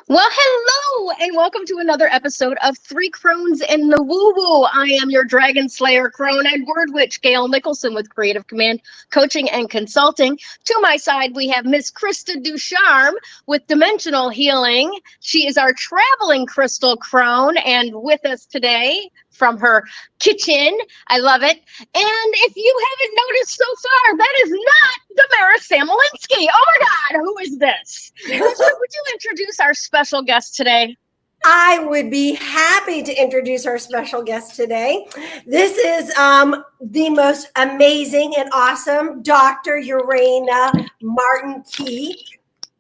Well, hello, and welcome to another episode of Three Crones in the Woo Woo. I am your Dragon Slayer Crone and Word Witch, Gayle Nicholson with Creative Command Coaching and Consulting. To my side, we have Miss Krista Ducharme with Dimensional Healing. She is our traveling crystal crone, and with us today from her kitchen. I love it. And if you haven't noticed so far, that is not Damaris Samolinski. Oh my God, who is this? Would you introduce our special guest today? I would be happy to introduce our special guest today. This is the most amazing and awesome Dr. Urena Martin-Key,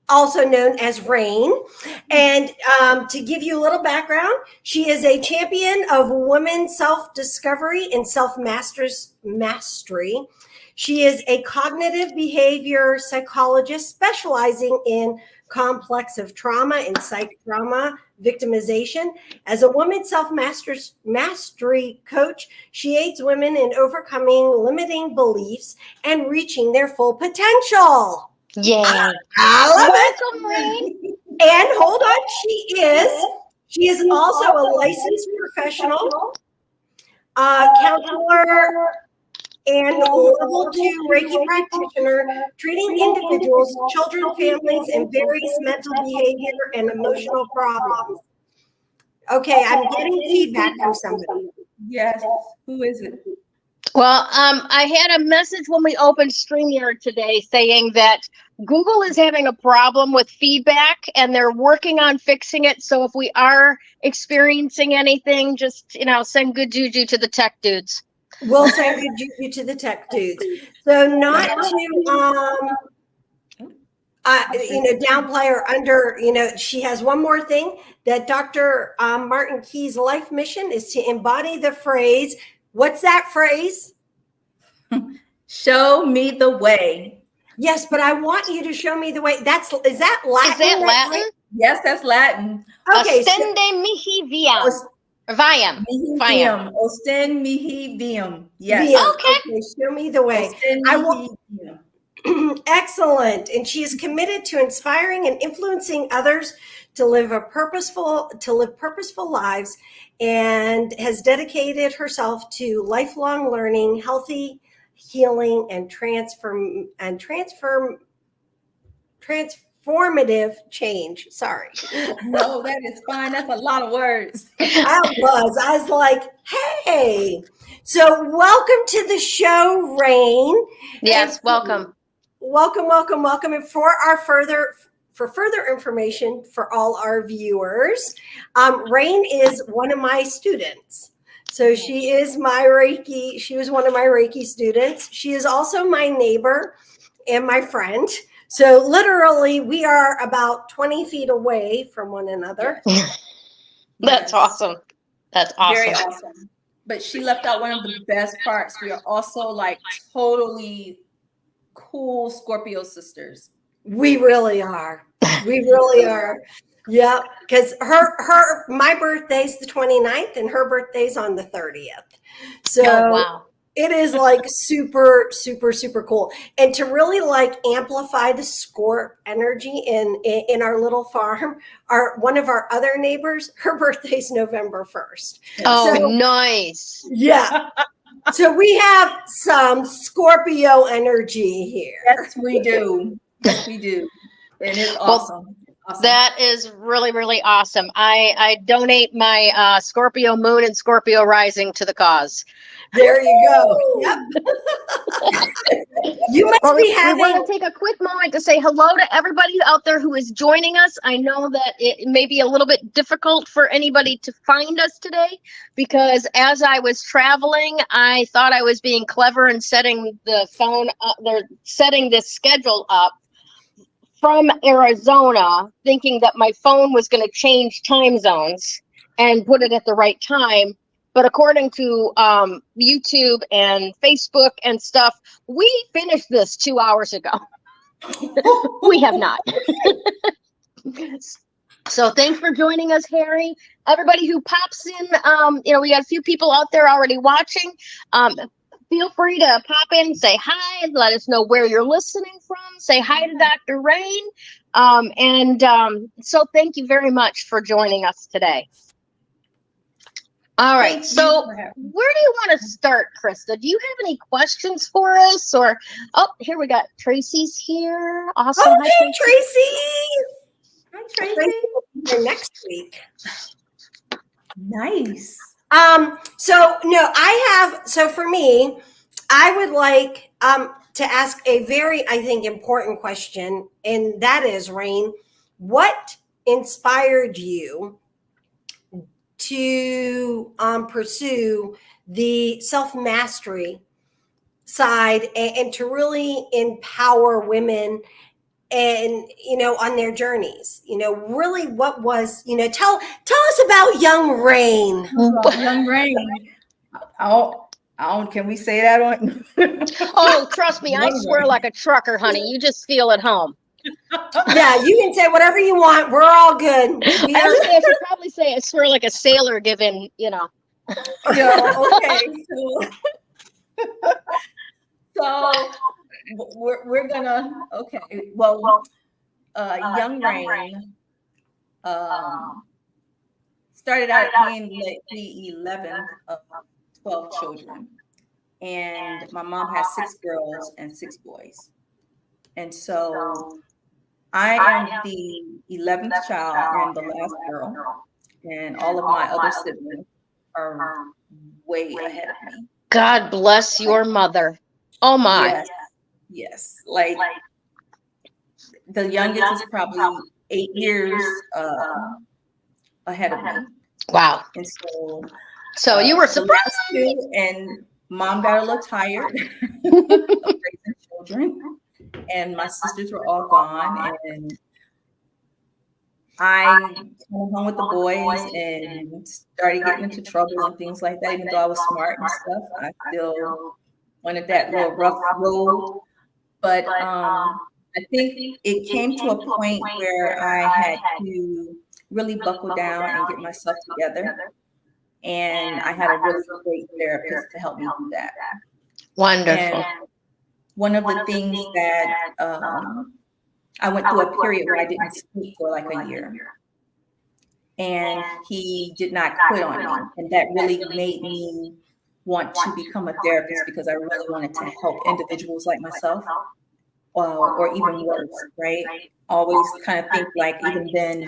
also known as Rain. And to give you a little background, she is a champion of women's self-discovery and self-mastery. She is a cognitive behavior psychologist specializing in complex trauma and psych trauma victimization. As a woman self-mastery coach, she aids women in overcoming limiting beliefs and reaching their full potential. Yeah. Welcome, Rain. And hold on, she is also a licensed professional counselor and level 2 Reiki practitioner, treating individuals, children, families, and various mental behavior and emotional problems. Okay, I'm getting feedback from somebody. Yes. Who is it? Well, I had a message when we opened StreamYard today saying that Google is having a problem with feedback and they're working on fixing it. So if we are experiencing anything, just, send good juju to the tech dudes. We'll send good juju to the tech dudes. So not to, downplay or under, she has one more thing, that Dr. Martin-Key's life mission is to embody the phrase. What's that phrase? Show me the way. Yes, but I want you to show me the way. Is that Latin? Is that Latin? Yes, that's Latin. Okay. Ostende mihi viam. Viam. Viam. Ostend mihi viam. Yes. Viam. Okay. Show me the way. I want. Excellent. And she is committed to inspiring and influencing others to live purposeful lives, and has dedicated herself to lifelong learning, healthy healing, and transformative change. Sorry. No, that is fine. That's a lot of words. I was like, hey. So welcome to the show, Rain. Yes, and welcome. Welcome. And for further information for all our viewers, Rain is one of my students. So she was one of my Reiki students. She is also my neighbor and my friend. So literally we are about 20 feet away from one another. That's awesome. That's awesome. Very awesome. But she left out one of the best parts. We are also totally cool Scorpio sisters. We really are. Yeah, because my birthday's the 29th and her birthday's on the 30th. So wow. It is super, super, super cool. And to really amplify the Scorp energy in our little farm, one of our other neighbors, her birthday's November 1st. Oh, so, nice. Yeah. So we have some Scorpio energy here. Yes, we do. It is awesome. Awesome. That is really, really awesome. I donate my Scorpio moon and Scorpio rising to the cause. There you go. Yep. You must be having. We want to take a quick moment to say hello to everybody out there who is joining us. I know that it may be a little bit difficult for anybody to find us today because as I was traveling, I thought I was being clever and setting the phone up. They're setting this schedule up from Arizona, thinking that my phone was going to change time zones and put it at the right time. But according to YouTube and Facebook and stuff, we finished this 2 hours ago. We have not. So thanks for joining us, Harry. Everybody who pops in, we got a few people out there already watching. feel free to pop in, say hi, let us know where you're listening from. Say hi to Dr. Rain. So thank you very much for joining us today. All right, so where do you want to start, Krista? Do you have any questions for us? Or, oh, here we got Tracy's here. Awesome. Oh, Hi, hey, Tracy. Hi, Tracy will be here next week. Nice. So for me, I would like to ask a very, I think, important question, and that is, Rain, what inspired you to pursue the self-mastery side and to really empower women and, on their journeys? Really, what was, tell us about young Rain. Young Rain. Can we say that on? Oh, trust me, I swear like a trucker, honey. You just feel at home. Yeah, you can say whatever you want. We're all good. I should probably say I swear like a sailor given, Yeah, okay. So we're gonna, okay. Well, young Rain started out being the 11th of 12 children. And my mom has 6 girls and 6 boys. And so I am the 11th child and the last girl. And all of my other siblings are way ahead of me. God bless your mother. Oh my. Yes. Like the youngest is probably 8 years ahead of me. Wow. And so you were surprised. And Mom got a little tired of raising children, and my sisters were all gone, and I kind of hung with the boys and started getting into trouble and things like that. Even though I was smart and stuff, I still wanted that little rough road. But I think it came to a point where I had to really buckle down and get myself together. And I had a really great therapist to help me do that. Wonderful. And one of the things that I went through a period where I didn't sleep for like a year. And he did not quit on me. And that really made me want to become a therapist, because I really wanted to help individuals like myself, or even worse, right? Always kind of think like, even then,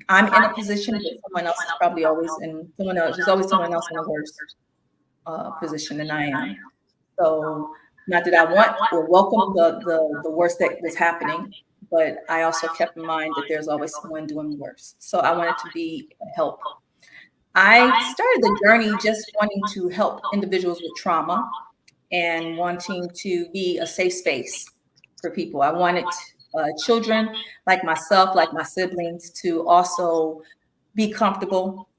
I'm in a position, but someone else is probably always in someone else. There's always someone else in a worse position than I am. So not that I want or welcome the worst that was happening, but I also kept in mind that there's always someone doing worse. So I wanted to be a help. I started the journey just wanting to help individuals with trauma and wanting to be a safe space for people. I wanted children like myself, like my siblings, to also be comfortable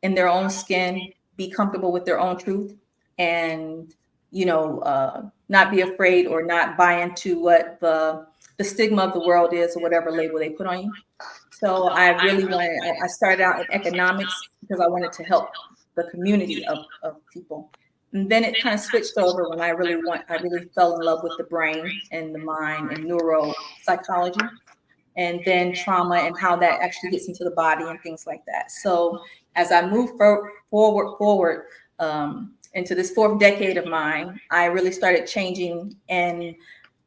in their own skin, be comfortable with their own truth, and not be afraid or not buy into what the stigma of the world is, or whatever label they put on you. So I really wanted, I started out in economics because I wanted to help the community of people. And then it kind of switched over when I really fell in love with the brain and the mind and neuropsychology, and then trauma and how that actually gets into the body and things like that. So as I move forward into this 4th decade of mine, I really started changing and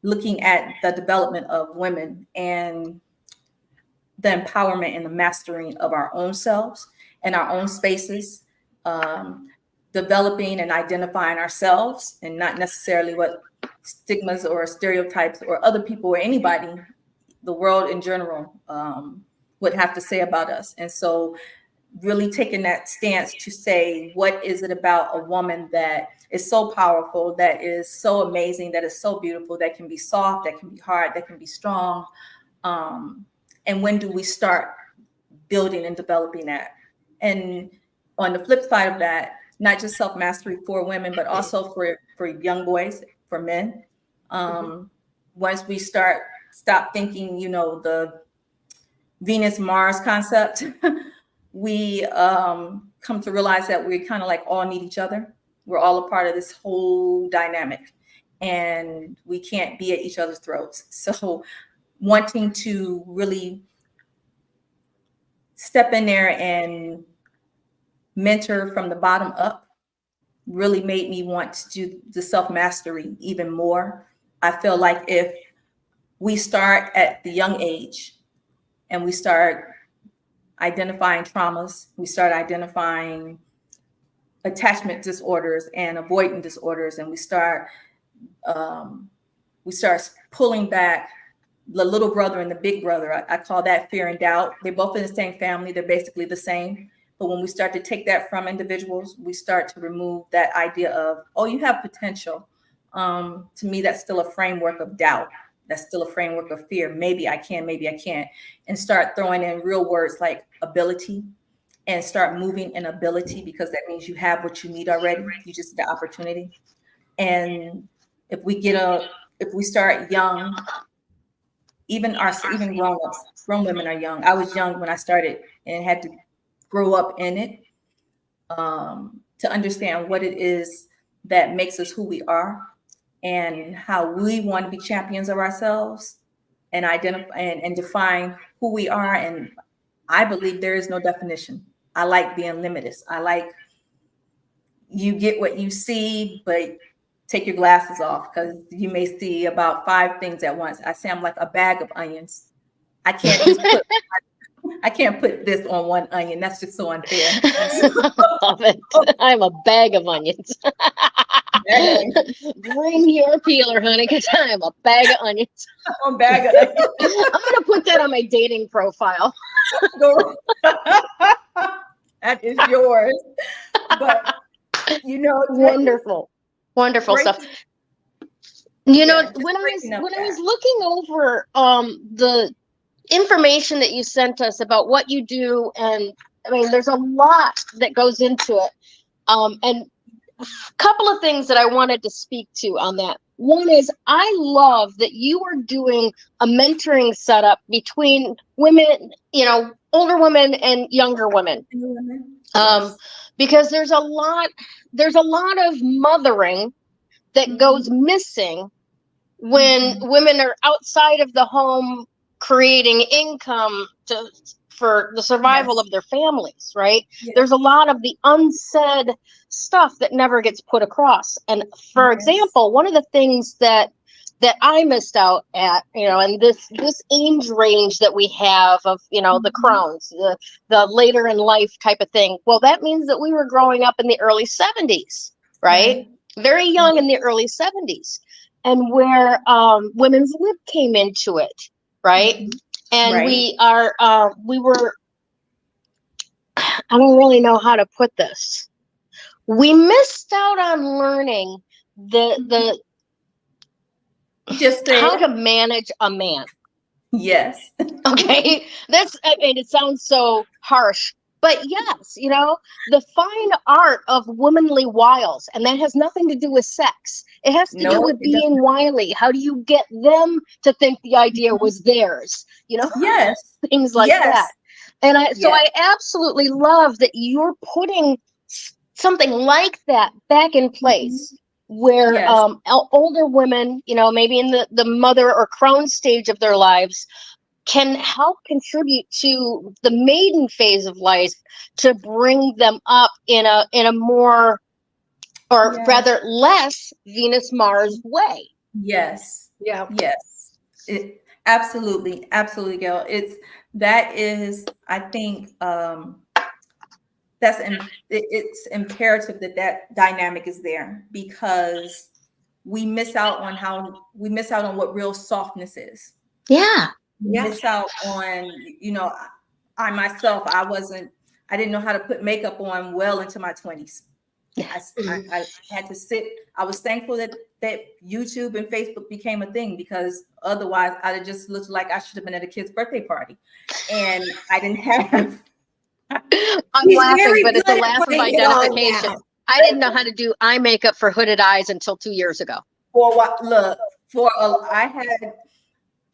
looking at the development of women and the empowerment and the mastering of our own selves and our own spaces, developing and identifying ourselves, and not necessarily what stigmas or stereotypes or other people or anybody, the world in general, would have to say about us. And so really taking that stance to say, what is it about a woman that is so powerful, that is so amazing, that is so beautiful, that can be soft, that can be hard, that can be strong? And when do we start building and developing that? And on the flip side of that, not just self-mastery for women, but also for young boys, for men. Once we stop thinking, the Venus-Mars concept, we come to realize that we kind of like all need each other. We're all a part of this whole dynamic, and we can't be at each other's throats. So wanting to really step in there and mentor from the bottom up really made me want to do the self-mastery even more. I feel like if we start at the young age and we start identifying traumas, we start identifying attachment disorders and avoidant disorders, and we start pulling back the little brother and the big brother. I call that fear and doubt. They're both in the same family. They're basically the same. But when we start to take that from individuals, we start to remove that idea of, oh, you have potential. To me, that's still a framework of doubt. That's still a framework of fear. Maybe I can, maybe I can't. And start throwing in real words like ability, and start moving in ability, because that means you have what you need already. You just need the opportunity. And if we start young, even grown women are young. I was young when I started and had to grow up in it, to understand what it is that makes us who we are and how we want to be champions of ourselves, and identify and define who we are. And I believe there is no definition. I like being limitless. I like, you get what you see, but take your glasses off, because you may see about 5 things at once. I say I'm like a bag of onions. I can't put this on one onion. That's just so unfair. I love it. I'm a bag of onions. Bring your peeler, honey, because I am a bag of onions. I'm a bag of onions. I'm gonna put that on my dating profile. That is yours. But wonderful stuff. When I was looking over the information that you sent us about what you do, and I mean, there's a lot that goes into it, and a couple of things that I wanted to speak to on that. One is, I love that you are doing a mentoring setup between women, older women and younger women. Yes. Because there's a lot of mothering that goes missing when women are outside of the home creating income for the survival of their families, right? Yes. There's a lot of the unsaid stuff that never gets put across. And for example, one of the things that I missed out at, and this age range that we have of, the Crones, the later in life type of thing. Well, that means that we were growing up in the early 70s, right? Very young in the early 70s, and where women's lib came into it, right? And we were, I don't really know how to put this. We missed out on learning how to manage a man. Yes. Okay. It sounds so harsh, but yes, the fine art of womanly wiles, and that has nothing to do with sex. It has to do with being wily. How do you get them to think the idea was theirs? Yes. Things like that. And so I absolutely love that you're putting something like that back in place, where older women, maybe in the mother or crone stage of their lives, can help contribute to the maiden phase of life to bring them up in a more, or rather less, Venus-Mars way. Yes. Yeah. Yes. Absolutely, Gayle. I think it's imperative that dynamic is there, because we miss out on what real softness is. Yeah. Miss out on, I myself, I didn't know how to put makeup on well into my 20s. I had to sit. I was thankful that YouTube and Facebook became a thing, because otherwise I'd have just looked like I should have been at a kid's birthday party, and I didn't have. I'm laughing, but it's a laugh of identification. I didn't know how to do eye makeup for hooded eyes until 2 years ago.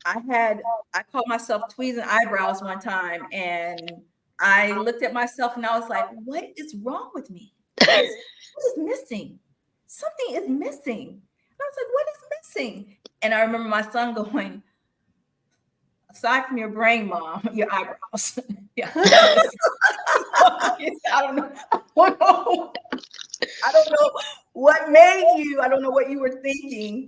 I called myself tweezing eyebrows one time, and I looked at myself and I was like, what is wrong with me? what is missing? Something is missing. And I was like, what is missing? And I remember my son going, aside from your brain, Mom, your eyebrows. Yeah. I don't know. I don't know what made you. I don't know what you were thinking.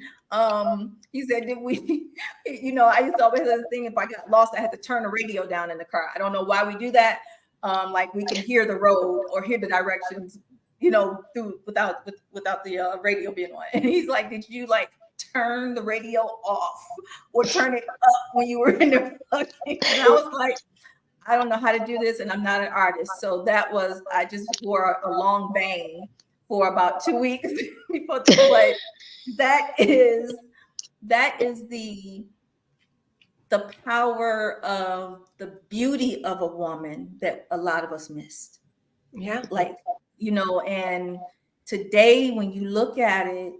He said, did we, I used to always have this thing, if I got lost, I had to turn the radio down in the car. I don't know why we do that. Like we can hear the road or hear the directions, through without the radio being on. And he's like, did you like turn the radio off or turn it up when you were in the plug? And I was like, I don't know how to do this, and I'm not an artist. So I just wore a long bang for about 2 weeks before the play. That is the power of the beauty of a woman that a lot of us missed. Yeah. Like, and today when you look at it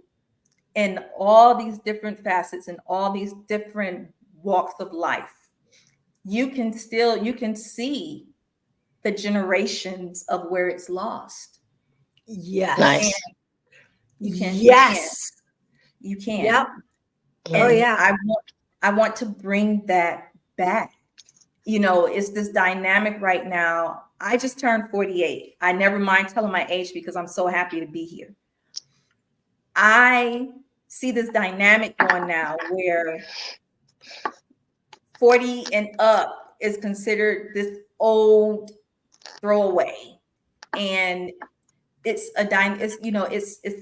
in all these different facets and all these different walks of life, you can see the generations of where it's lost. Yes. Nice. You can. Yes. You can. Yep. And oh yeah. I want to bring that back. It's this dynamic right now. I just turned 48. I never mind telling my age because I'm so happy to be here. I see this dynamic going now where 40 and up is considered this old throwaway. And it's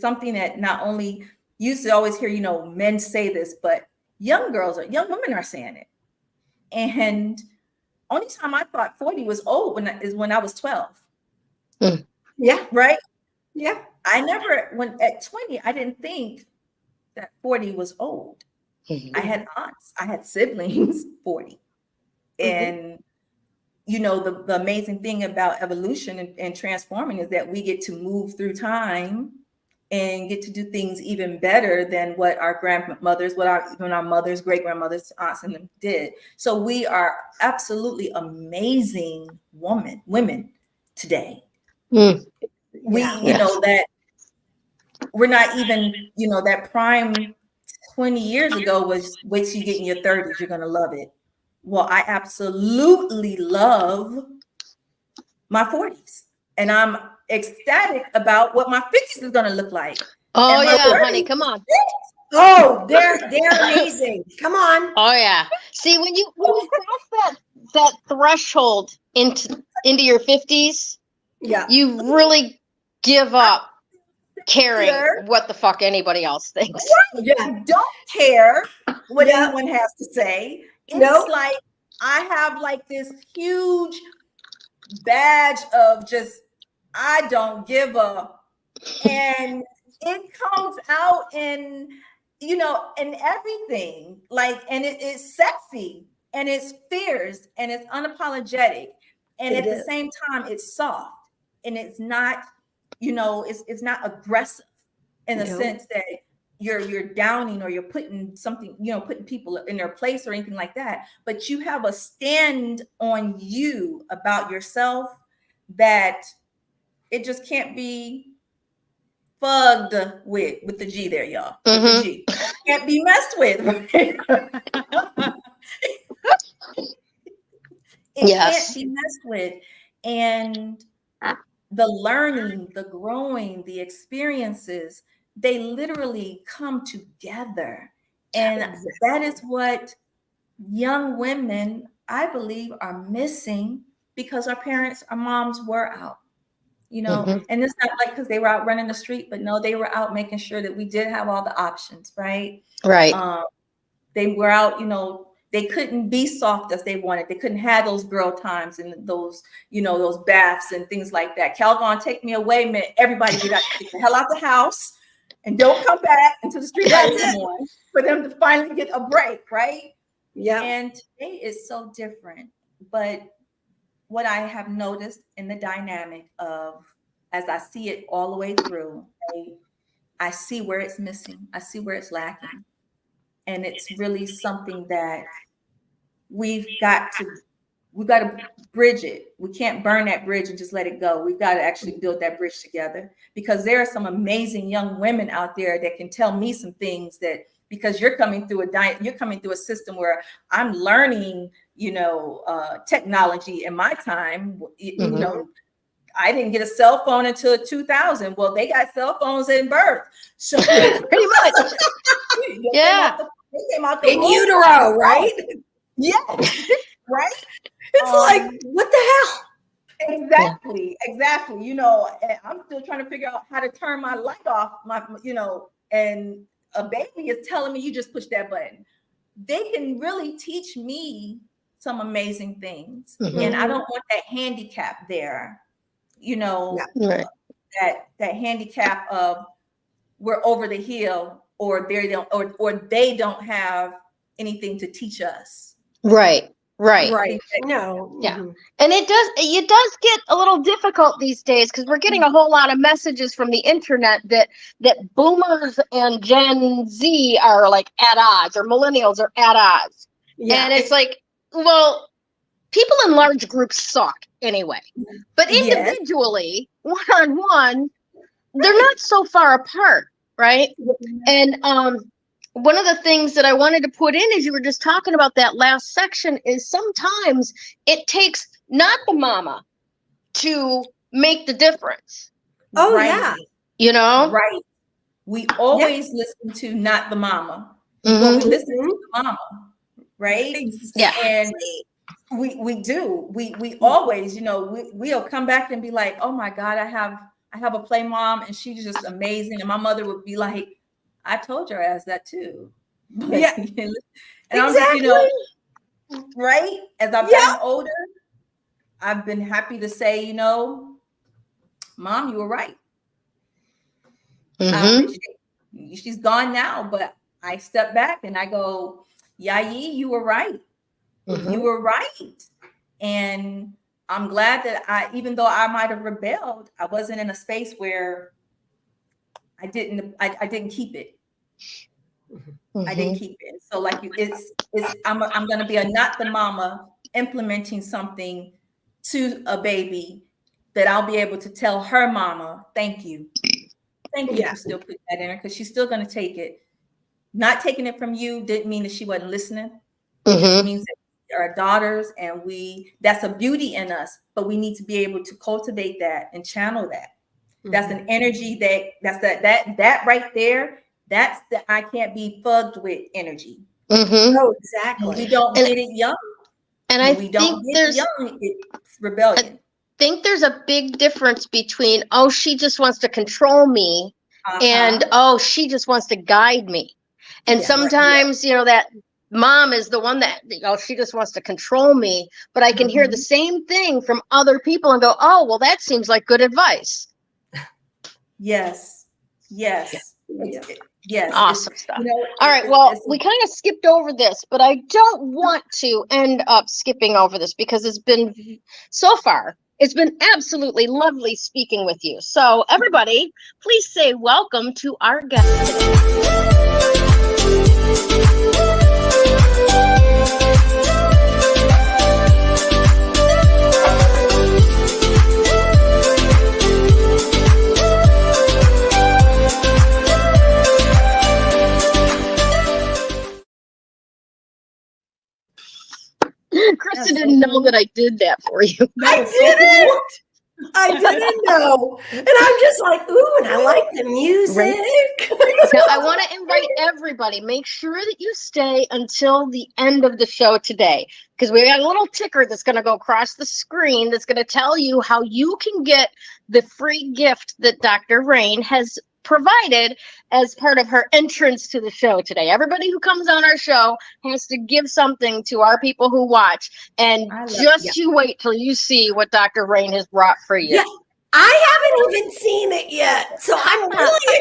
something that not only used to always hear, men say this, but young women are saying it. And only time I thought 40 was old when I was 12. Mm. Yeah. Right? Yeah. At 20, I didn't think that 40 was old. Mm-hmm. I had aunts, I had siblings 40. And the amazing thing about evolution and transforming is that we get to move through time and get to do things even better than what our grandmothers, even our mothers, great grandmothers, aunts, and them did. So we are absolutely amazing women today. Mm. That we're not even, that prime 20 years ago was wait till you get in your 30s, you're going to love it. Well, I absolutely love my 40s, and I'm ecstatic about what my 50s is going to look like. Oh yeah, honey, come on. Oh, they're amazing. Come on. Oh yeah. See, when you cross that threshold into your 50s, Yeah. you really give up caring what the fuck anybody else thinks. Yeah. You don't care what anyone has to say. It's like I have like this huge badge of just I don't give a, and it comes out in in everything, like, and it's sexy and it's fierce and it's unapologetic, and at the same time it's soft, and it's not it's not aggressive in the sense that you're downing or you're putting something, putting people in their place or anything like that. But you have a stand on you about yourself that it just can't be fugged with the G there, y'all. Mm-hmm. With the G. Can't be messed with. Right? It can't be messed with. And the learning, the growing, the experiences, they literally come together. And that is what young women, I believe, are missing because our moms were out, and it's not like because they were out running the street, but no, they were out making sure that we did have all the options, right? Right. They were out, they couldn't be soft as they wanted. They couldn't have those girl times and those, those baths and things like that. Calgon, take me away, man. Everybody get the hell out the house and don't come back into the street anymore for them to finally get a break, right? Yeah. And today is so different. But what I have noticed in the dynamic of, as I see it all the way through, I see where it's missing. I see where it's lacking. And it's really something that we've got to we've got to bridge it. We can't burn that bridge and just let it go. We've got to actually build that bridge together, because there are some amazing young women out there that can tell me some things that, because you're coming through a system where I'm learning, technology in my time. You know, I didn't get a cell phone until 2000. Well, they got cell phones in birth. So Pretty much. Yeah. They came out the In utero, right? Yeah. Right. It's like, what the hell? Exactly. And I'm still trying to figure out how to turn my light off, and a baby is telling me, you just push that button. They can really teach me some amazing things. And I don't want that handicap there, Right. that handicap of we're over the hill, or they don't have anything to teach us. Right. No. Yeah. And it does get a little difficult these days, because we're getting a whole lot of messages from the internet that boomers and Gen Z are like at odds, or millennials are at odds. Yeah. And it's like, well, people in large groups suck anyway. But individually, one-on-one, they're not so far apart, right? And one of the things that I wanted to put in, as you were just talking about that last section, is sometimes it takes not the mama to make the difference. Oh, right. yeah. Right. We always listen to not the mama. Well, we listen to the mama, right? Yeah. And we do. We always, we'll come back and be like, oh my God, I have a play mom and she's just amazing. And my mother would be like, I told your ass that too. Yeah. And I'm just, right? As I've gotten older, I've been happy to say, Mom, you were right. I appreciate it. She's gone now, but I step back and I go, Yayi, you were right. You were right. And I'm glad that even though I might have rebelled, I wasn't in a space where I didn't keep it. I didn't keep it. So I'm going to be a not the mama implementing something to a baby that I'll be able to tell her mama, thank you. Thank you for still putting that in her, because she's still going to take it. Not taking it from you didn't mean that she wasn't listening. It just means that we are daughters, and that's a beauty in us, but we need to be able to cultivate that and channel that. That's an energy that right there. That's the I can't be fucked with energy. Oh, exactly. When we don't get it young. And when we don't get it young, it's rebellion. I think there's a big difference between, oh, she just wants to control me, and oh, she just wants to guide me. And sometimes, that mom is the one that, she just wants to control me, but I can hear the same thing from other people and go, oh, well, that seems like good advice. Yes. Awesome stuff. All right. Well, we kind of skipped over this, but I don't want to end up skipping over this, because it's been absolutely lovely speaking with you. So everybody, please say welcome to our guest today. Krista didn't know that I did that for you. I didn't know. And I'm just like, ooh, and I like the music. Now, I want to invite everybody. Make sure that you stay until the end of the show today, because we got a little ticker that's going to go across the screen that's going to tell you how you can get the free gift that Dr. Rain has provided as part of her entrance to the show today. Everybody who comes on our show has to give something to our people who watch, and you wait till you see what Dr. Rain has brought for you. Yeah, I haven't even seen it yet, so I'm really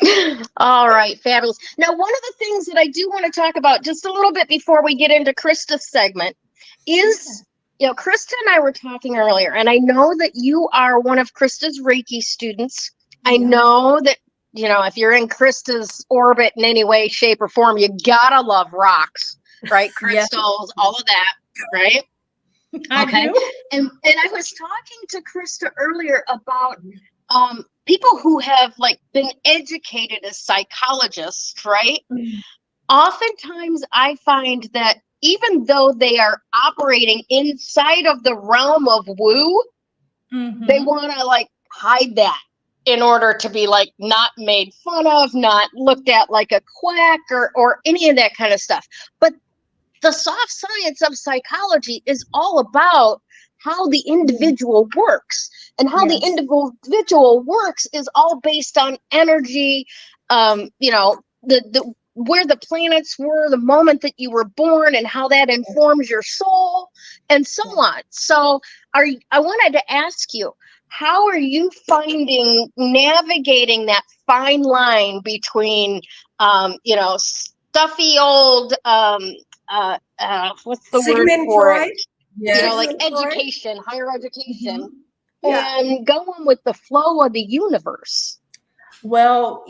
excited. All right, fabulous. Now, one of the things that I do want to talk about just a little bit before we get into Krista's segment is, Krista and I were talking earlier, and I know that you are one of Krista's Reiki students. I know that, if you're in Krista's orbit in any way, shape, or form, you gotta love rocks. right? Yes. Crystals, all of that, right? I Okay. do. And I was talking to Krista earlier about people who have like been educated as psychologists, right? Oftentimes I find that even though they are operating inside of the realm of woo, they want to like hide that in order to be like not made fun of, not looked at like a quack or any of that kind of stuff. But the soft science of psychology is all about how the individual works, and how the individual works is all based on energy, the where the planets were the moment that you were born, and how that informs your soul and so on. So I wanted to ask you, how are you finding navigating that fine line between stuffy old what's the Sigmund word for Freud? it? Yes. Like Sigmund Freud? education, higher education, Yeah. and going with the flow of the universe. Well,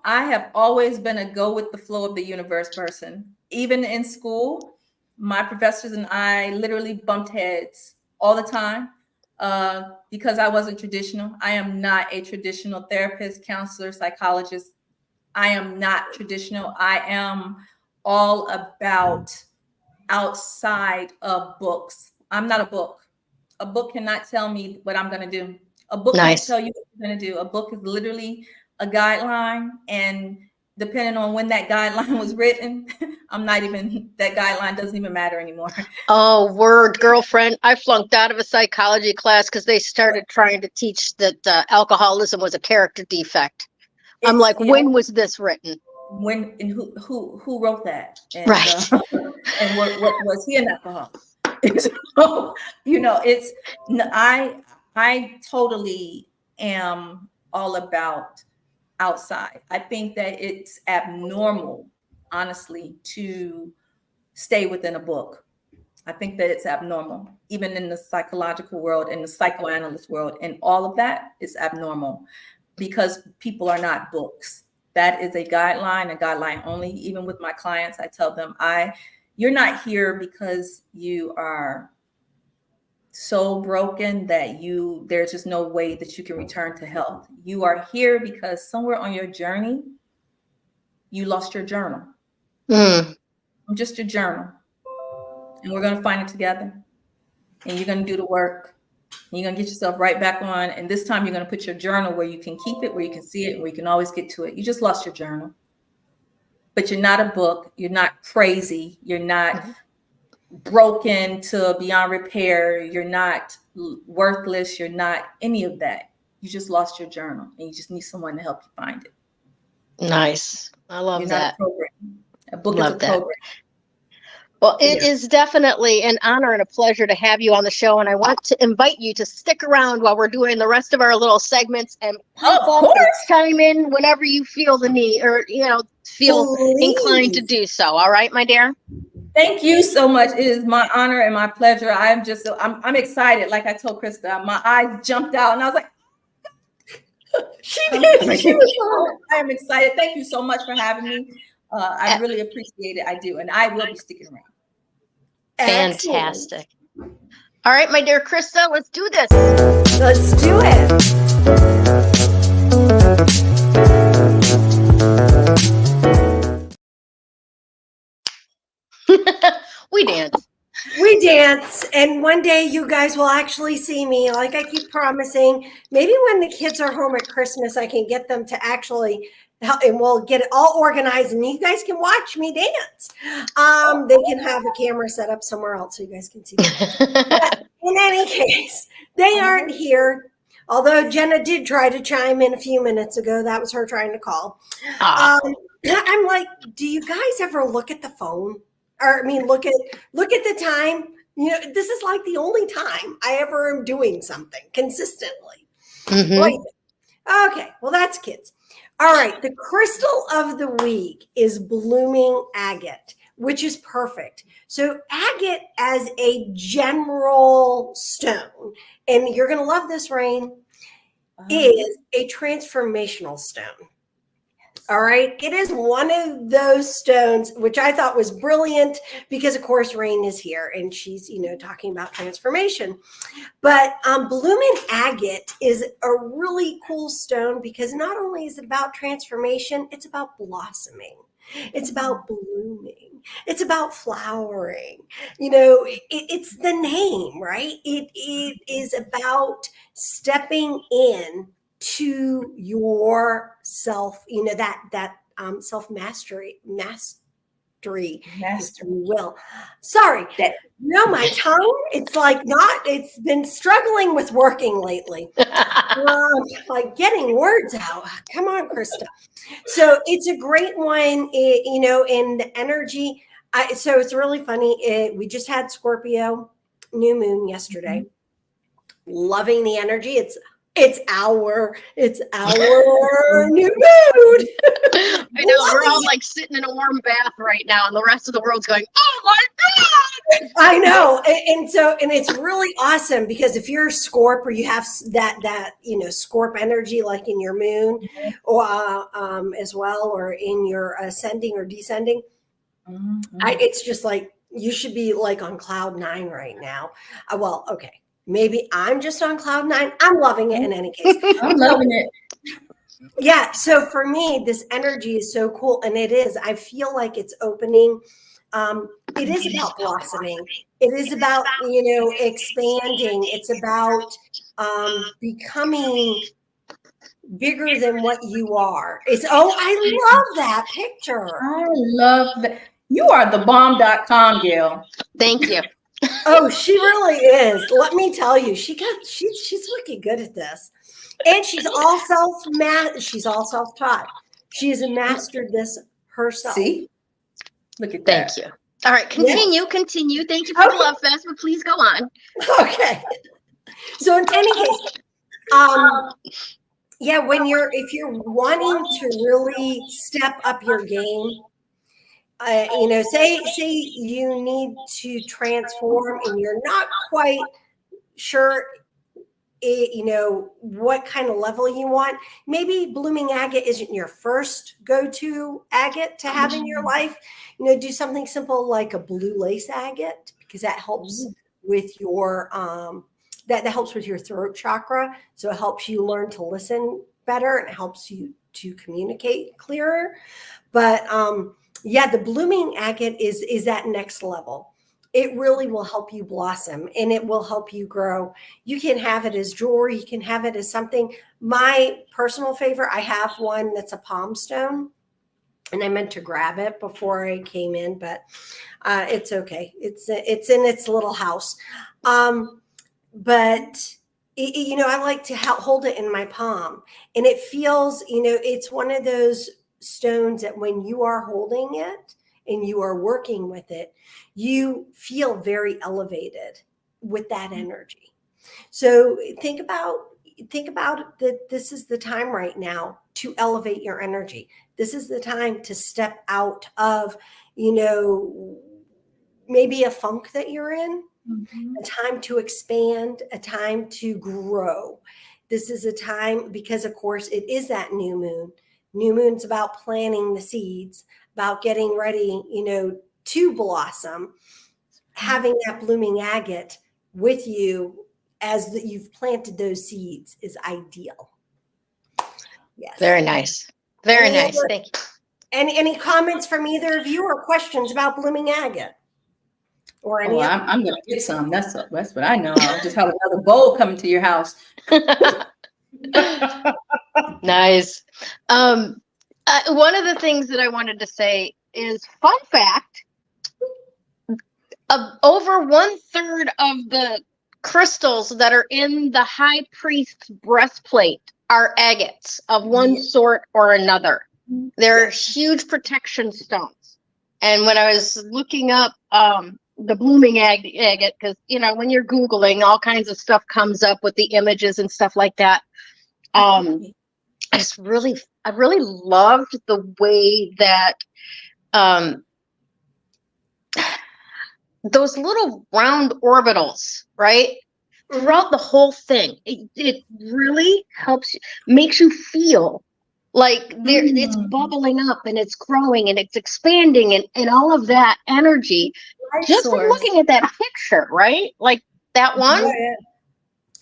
I have always been a go with the flow of the universe person. Even in school, my professors and I literally bumped heads all the time because I wasn't traditional. I am not a traditional therapist, counselor, psychologist. I am not traditional. I am all about outside of books. I'm not a book. A book cannot tell me what I'm going to do. A book can't tell you what you're going to do. A book is literally a guideline, and depending on when that guideline was written, that guideline doesn't even matter anymore. Oh, word, girlfriend. I flunked out of a psychology class because they started trying to teach that alcoholism was a character defect. I'm like, when was this written? When and who wrote that? And, right. And what was he an alcoholic? So, I totally am all about outside. I think that it's abnormal, honestly, to stay within a book. I think that it's abnormal, even in the psychological world, in the psychoanalyst world, and all of that is abnormal because people are not books. That is a guideline only. Even with my clients, I tell them, you're not here because you are so broken that there's just no way that you can return to health. You are here because somewhere on your journey, you lost your journal. Just your journal. And we're going to find it together. And you're going to do the work. And you're going to get yourself right back on. And this time you're going to put your journal where you can keep it, where you can see it, and where you can always get to it. You just lost your journal. But you're not a book. You're not crazy. You're not broken to beyond repair. You're not worthless. You're not any of that. You just lost your journal, and you just need someone to help you find it. Nice. I love You're that. not a program. A book Love is a that. program. Well, it is definitely an honor and a pleasure to have you on the show. And I want to invite you to stick around while we're doing the rest of our little segments and pop up and chime in whenever you feel the need or, feel inclined to do so. All right, my dear? Thank you so much. It is my honor and my pleasure. I'm excited. Like I told Krista, my eyes jumped out and I was like, I am excited. Thank you so much for having me. I really appreciate it. I do. And I will be sticking around. Fantastic. Excellent. All right, my dear Krista, let's do this. Let's do it. We dance. We dance, and one day you guys will actually see me, like I keep promising. Maybe when the kids are home at Christmas, I can get them to actually help, and we'll get it all organized, and you guys can watch me dance. They can have a camera set up somewhere else so you guys can see them. But in any case, they aren't here. Although Jenna did try to chime in a few minutes ago. That was her trying to call. I'm like, do you guys ever look at the phone? Or look at the time. This is like the only time I ever am doing something consistently. Mm-hmm. Okay, well, that's kids. All right, the crystal of the week is blooming agate, which is perfect. So agate as a general stone, and you're going to love this, Rain, is a transformational stone. All right. It is one of those stones, which I thought was brilliant because, of course, Rain is here and she's, talking about transformation. But blooming agate is a really cool stone because not only is it about transformation, it's about blossoming. It's about blooming. It's about flowering. It's the name, right? It is about stepping in to your self, that self mastery, if you will. Sorry, my tongue, it's been struggling with working lately. Like getting words out. Come on, Krista. So it's a great one, in the energy. So it's really funny. We just had Scorpio new moon yesterday. Loving the energy. It's our new mood. I know we're all like sitting in a warm bath right now, and the rest of the world's going, "Oh my God!" I know, and it's really awesome because if you're a Scorp or you have that Scorp energy like in your moon, or as well, or in your ascending or descending, it's just like you should be like on cloud 9 right now. Well, okay. Maybe I'm just on cloud 9. I'm loving it in any case. I'm loving it. Yeah. So for me, this energy is so cool. And it is. I feel like it's opening. It is about blossoming. It is about, expanding. It's about becoming bigger than what you are. I love that picture. I love that. You are the bomb.com, Gayle. Thank you. Oh, she really is. Let me tell you, she's looking good at this, and she's all self-taught. She has mastered this herself. See, look at that. Thank you. All right, continue. Thank you for the love fest, but please go on. Okay. So in any case, if you're wanting to really step up your game. Say you need to transform and you're not quite sure, what kind of level you want. Maybe blooming agate isn't your first go-to agate to have in your life. Do something simple like a blue lace agate because that helps with your that helps with your throat chakra. So it helps you learn to listen better and it helps you to communicate clearer. But the blooming agate is that next level. It really will help you blossom and it will help you grow. You can have it as jewelry. You can have it as something. My personal favorite, I have one that's a palm stone and I meant to grab it before I came in, but it's okay. It's in its little house. But I like to hold it in my palm and it feels, it's one of those stones that when you are holding it and you are working with it, you feel very elevated with that energy. So think about that. This is the time right now to elevate your energy. This is the time to step out of, maybe a funk that you're in, a time to expand, a time to grow. This is a time because, of course, it is that new moon. New moon's about planting the seeds, about getting ready, to blossom. Having that blooming agate with you as you've planted those seeds is ideal. Yes. Very nice. Very nice. Thank you. Any comments from either of you or questions about blooming agate? Or any I'm going to get some. That's what I know. I'll just have another bowl coming to your house. Nice. One of the things that I wanted to say is, fun fact, over 1/3 of the crystals that are in the high priest's breastplate are agates of one sort or another. They're huge protection stones. And when I was looking up the blooming agate, because, when you're Googling, all kinds of stuff comes up with the images and stuff like that. I really loved the way that those little round orbitals, right? Throughout the whole thing, it really helps you, makes you feel Like it's bubbling up and it's growing and it's expanding and all of that energy just from looking at that picture, right? Like that one.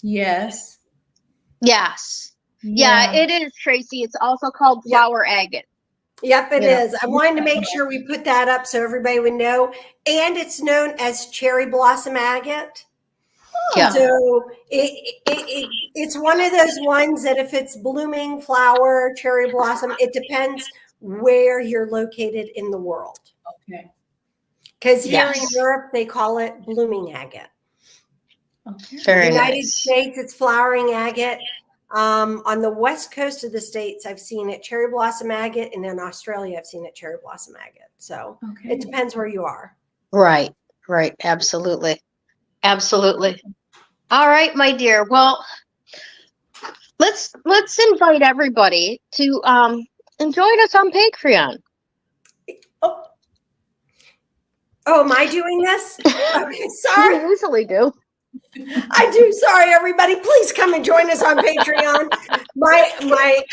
Yes. Yes. Yeah, it is, Tracy. It's also called flower agate. Yep, it is. I wanted to make sure we put that up so everybody would know. And it's known as cherry blossom agate. Yeah. So it's one of those ones that if it's blooming flower, cherry blossom, it depends where you're located in the world. Okay. Because here in Europe, they call it blooming agate. Okay. Very United nice. States, it's flowering agate. On the west coast of the States, I've seen it cherry blossom agate, and in Australia, I've seen it cherry blossom agate. So it depends where you are. Right. Absolutely. Absolutely. All right, my dear. Well, let's invite everybody to join us on Patreon. Oh, am I doing this? Okay, sorry. You usually do. I do. Sorry, everybody. Please come and join us on Patreon.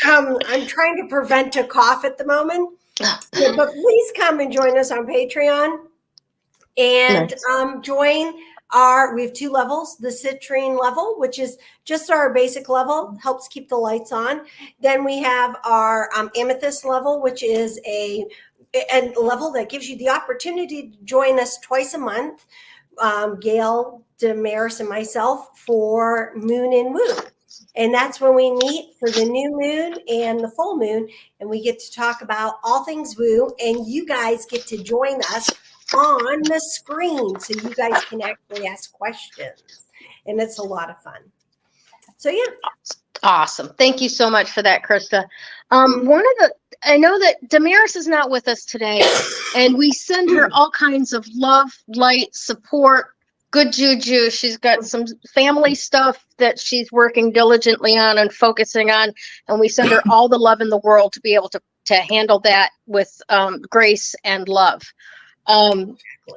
I'm trying to prevent a cough at the moment, but please come and join us on Patreon and join we have 2 levels, the citrine level, which is just our basic level, helps keep the lights on. Then we have our amethyst level, which is a level that gives you the opportunity to join us twice a month. Gayle, Damaris, and myself for Moon and Woo. And that's when we meet for the new moon and the full moon. And we get to talk about all things woo. And you guys get to join us on the screen. So you guys can actually ask questions. And it's a lot of fun. So, yeah. Awesome. Thank you so much for that, Krista. I know that Damaris is not with us today, and we send her all kinds of love, light, support, good juju. She's got some family stuff that she's working diligently on and focusing on, and we send her all the love in the world to be able to handle that with grace and love.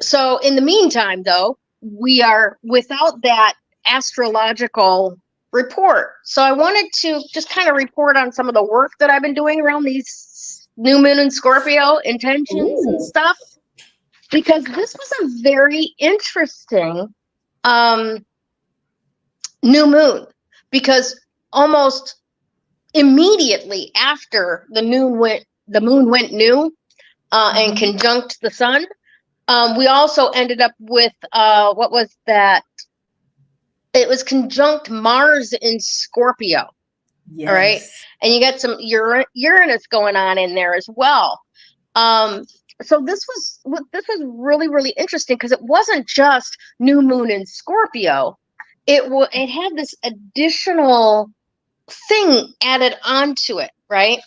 So in the meantime, though, we are without that astrological report. So I wanted to just kind of report on some of the work that I've been doing around these new moon and Scorpio intentions and stuff, because this was a very interesting new moon, because almost immediately after the moon went new and conjunct the sun, we also ended up with what was that? It was conjunct Mars in Scorpio. Yes. All right. And you got some Uranus going on in there as well. So this was really, really interesting, because it wasn't just new moon in Scorpio. It had this additional thing added onto it. Right.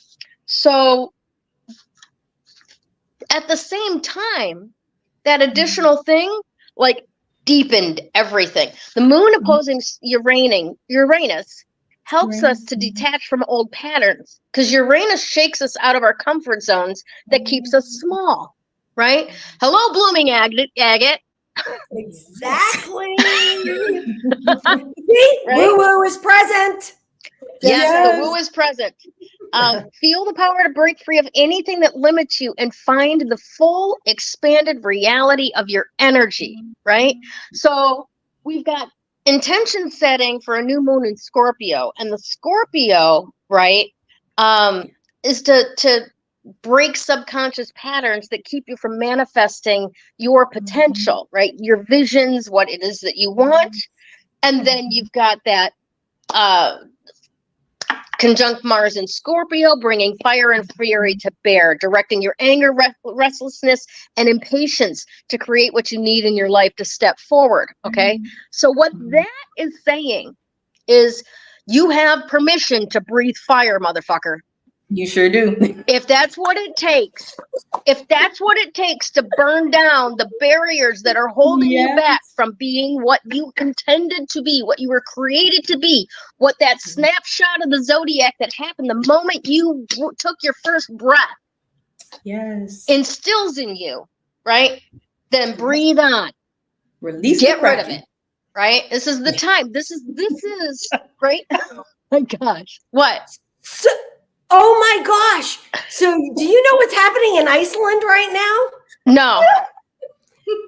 So at the same time, that additional thing, like, deepened everything. The moon opposing Uranus helps us to detach from old patterns, because Uranus shakes us out of our comfort zones that keeps us small, right? Hello, blooming agate. Exactly. Woo-woo is present. Yes, the woo is present. Feel the power to break free of anything that limits you and find the full expanded reality of your energy, right? So we've got intention setting for a new moon in Scorpio, and the Scorpio, right, is to break subconscious patterns that keep you from manifesting your potential, right? Your visions, what it is that you want. And then you've got that conjunct Mars in Scorpio, bringing fire and fury to bear, directing your anger, restlessness, and impatience to create what you need in your life to step forward. Okay. So what that is saying is you have permission to breathe fire, motherfucker. You sure do. If that's what it takes, to burn down the barriers that are holding you back from being what you intended to be, what you were created to be, what that snapshot of the zodiac that happened the moment you took your first breath instills in you, right? Then breathe on. Release. Get rid of it, right? This is the time. This is right. Oh my gosh. What? Oh my gosh. So do you know what's happening in Iceland right now? No.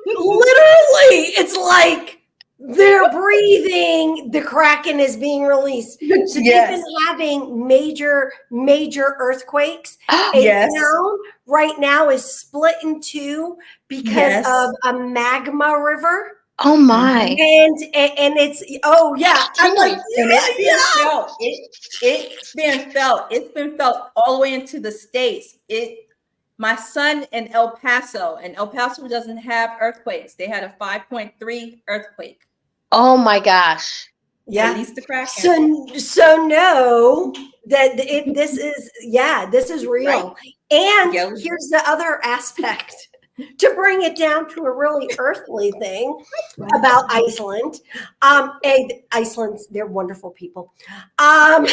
Literally, it's like they're breathing. The Kraken is being released. So Yes. they've been having major earthquakes. Yes. A town right now is split in two because Yes. of a magma river. Oh my. And it's, oh yeah. I'm like, And it's been felt. It's been felt all the way into the States. My son in El Paso, and El Paso doesn't have earthquakes. They had a 5.3 earthquake. Oh my gosh. Yeah. Release the Kraken. So know that this is real. Right. And Yeah. here's the other aspect to bring it down to a really earthly thing about Iceland. Iceland's, they're wonderful people. But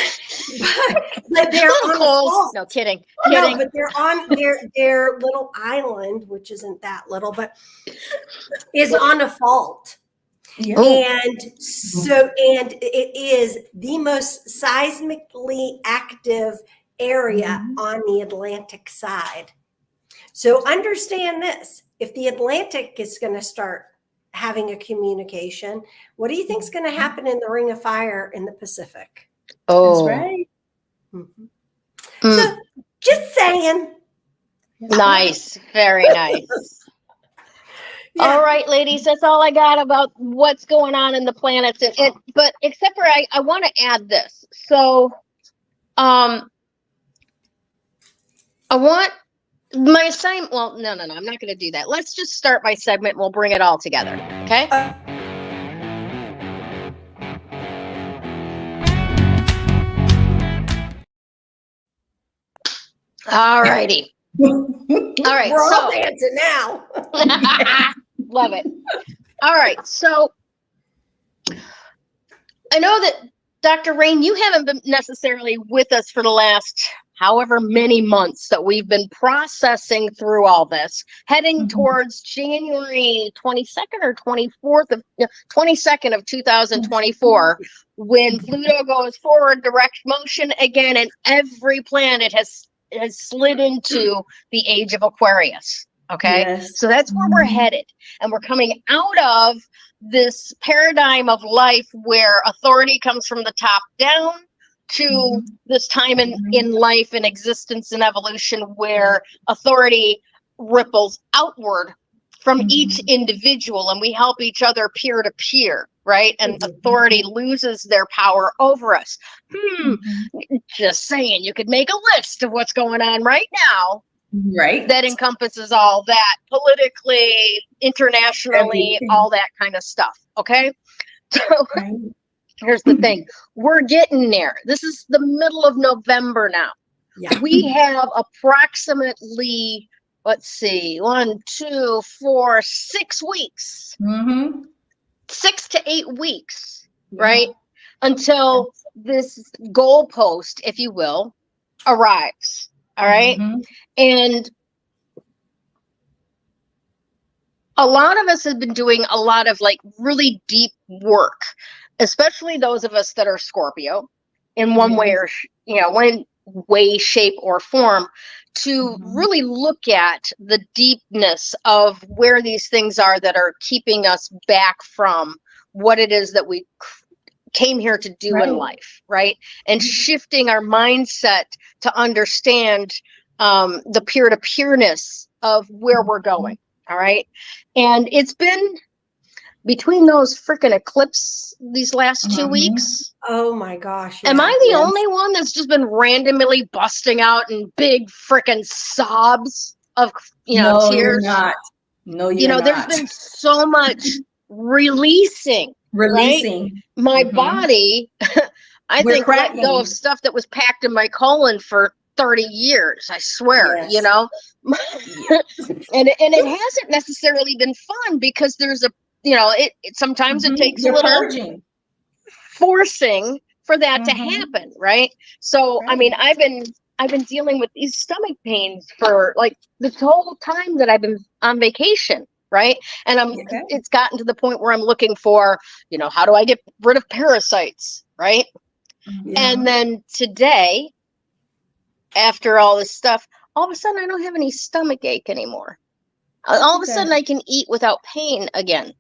they're on a fault. No, kidding. No, but they're on their little island, which isn't that little, but is on a fault. Yeah. And it is the most seismically active area on the Atlantic side. So understand this: if the Atlantic is going to start having a communication, what do you think is going to happen in the Ring of Fire in the Pacific? Oh, That's right. Mm-hmm. So just saying. Nice. Very nice. Yeah. All right, ladies, that's all I got about what's going on in the planets. But except for I want to add this. So, I want my assignment. Well, no, I'm not going to do that. Let's just start my segment. And we'll bring it all together. Okay. All righty. All right. We're all dancing now. Love it. All right. So I know that Dr. Rain, you haven't been necessarily with us for the last however many months that we've been processing through all this, heading towards January 22nd or 24th of 22nd of 2024, when Pluto goes forward direct motion again, and every planet has slid into the age of Aquarius. Okay. Yes. So that's where we're headed. And we're coming out of this paradigm of life where authority comes from the top down to this time in life and existence and evolution where authority ripples outward from each individual, and we help each other peer to peer, right? And authority loses their power over us. Just saying, you could make a list of what's going on right now. Right. That encompasses all that politically, internationally, Everything. all that kind of stuff. Okay. So here's the thing. We're getting there. This is the middle of November now. Yeah. We have approximately, let's see, 1, 2, 4, 6 weeks, 6 to 8 weeks, right? Until this goalpost, if you will, arrives. All right. And a lot of us have been doing a lot of like really deep work, especially those of us that are Scorpio in one way or, one way, shape, or form, to really look at the deepness of where these things are that are keeping us back from what it is that we came here to do in life, right? And shifting our mindset to understand the peer-to-peerness of where we're going, all right? And it's been between those freaking eclipses these last 2 weeks. Oh my gosh. Am I the only one that's just been randomly busting out in big freaking sobs of, No, tears? You're not. No, you're not. There's been so much releasing. Right? My body, I think, let go of stuff that was packed in my colon for 30 years. I swear, and it hasn't necessarily been fun because there's a, sometimes it takes a little forcing for that to happen, right? So, I mean, I've been dealing with these stomach pains for like the whole time that I've been on vacation. Right. And it's gotten to the point where I'm looking for, how do I get rid of parasites? Right. And then today after all this stuff, all of a sudden I don't have any stomach ache anymore. All of a sudden I can eat without pain again,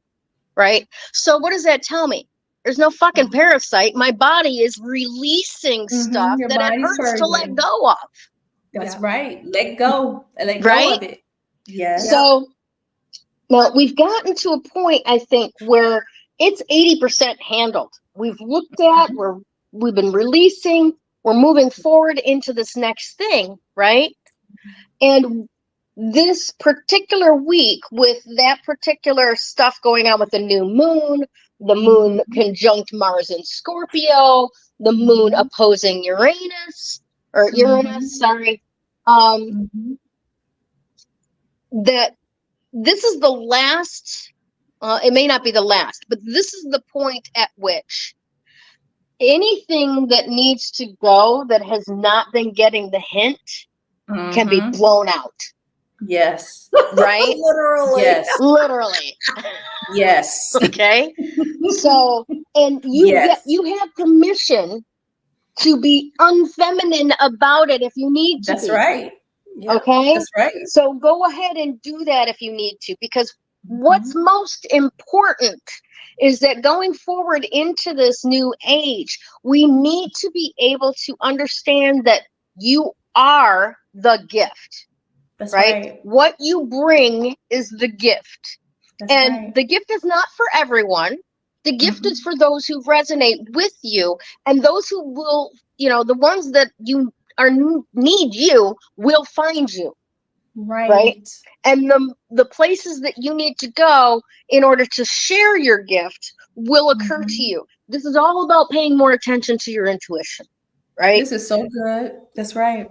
right? So what does that tell me? There's no fucking parasite. My body is releasing stuff Your that it body's hurts to let purging. go of. That's right. Let go. Let go Right? of it. Yes. So now we've gotten to a point, I think, where it's 80% handled. We've looked at, we've been releasing, we're moving forward into this next thing, right? And this particular week, with that particular stuff going on with the new moon, the moon conjunct Mars in Scorpio, the moon opposing Uranus, sorry, that this is the last, it may not be the last, but this is the point at which anything that needs to go that has not been getting the hint can be blown out. Yes. Right? Literally. Yes. Literally. Yes. Okay. So, and you have permission to be unfeminine about it if you need to. That's right. Yeah. Okay. That's right. So go ahead and do that if you need to, because what's most important is that going forward into this new age, we need to be able to understand that you are the gift. That's right? What you bring is the gift. That's and right. the gift is not for everyone. The gift is for those who resonate with you, and those who will, the ones that you need you will find you. Right. And the places that you need to go in order to share your gift will occur to you. This is all about paying more attention to your intuition, right? This is so good. That's right.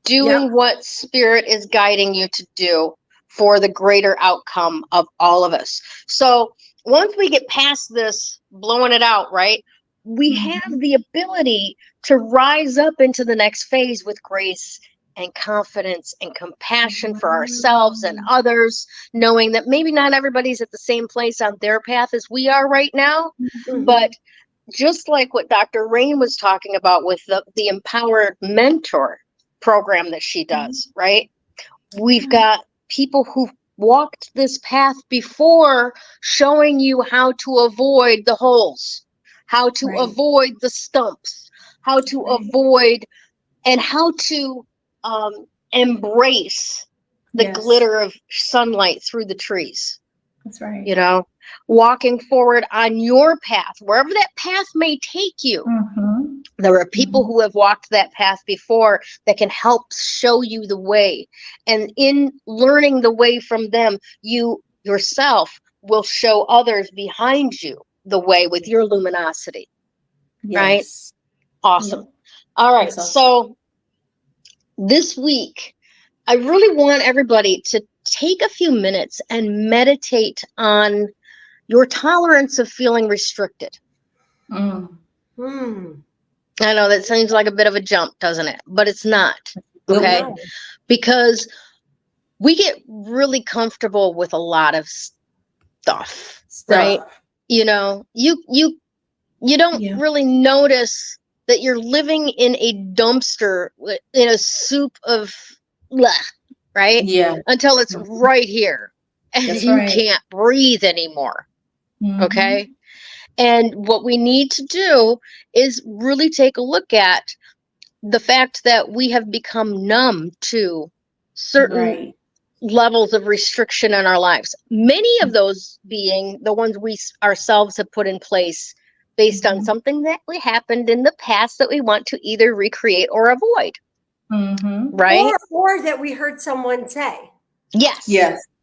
Doing what spirit is guiding you to do for the greater outcome of all of us. So once we get past this blowing it out, right, we have the ability to rise up into the next phase with grace and confidence and compassion for ourselves and others, knowing that maybe not everybody's at the same place on their path as we are right now. But just like what Dr. Rain was talking about with the Empowered Mentor program that she does, right? We've got people who walked this path before, showing you how to avoid the holes, how to avoid the stumps, how to avoid, and how to embrace the glitter of sunlight through the trees. That's right. Walking forward on your path, wherever that path may take you. There are people who have walked that path before that can help show you the way. And in learning the way from them, you yourself will show others behind you the way with your luminosity. Right? Awesome. Yeah. All right. Awesome. So this week, I really want everybody to take a few minutes and meditate on your tolerance of feeling restricted. I know that seems like a bit of a jump, doesn't it? But it's not. Okay. Because we get really comfortable with a lot of stuff. Right? You don't really notice that you're living in a dumpster, in a soup of blah, right? Yeah. Until it's right here and you can't breathe anymore. Okay. And what we need to do is really take a look at the fact that we have become numb to certain levels of restriction in our lives. Many of those being the ones we ourselves have put in place based on something that happened in the past that we want to either recreate or avoid. Right? Or that we heard someone say. Yes.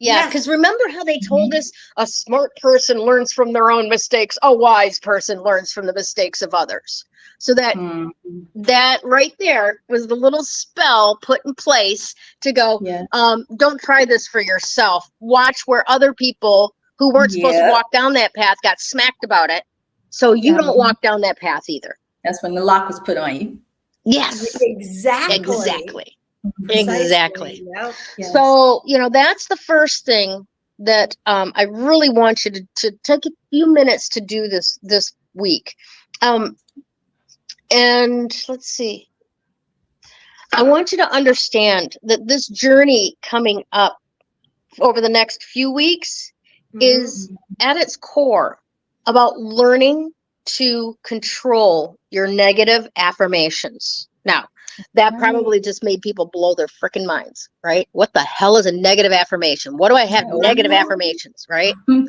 Yeah, because remember how they told us a smart person learns from their own mistakes, a wise person learns from the mistakes of others. So that right there was the little spell put in place to go, don't try this for yourself. Watch where other people who weren't supposed to walk down that path got smacked about it. So you don't walk down that path either. That's when the lock was put on you. Yes. Exactly. Exactly. Yep. Yes. So, that's the first thing that I really want you to take a few minutes to do this week. And let's see. I want you to understand that this journey coming up over the next few weeks is at its core about learning to control your negative affirmations. Now, that probably just made people blow their freaking minds, right? What the hell is a negative affirmation? What do I have negative affirmations, right? Do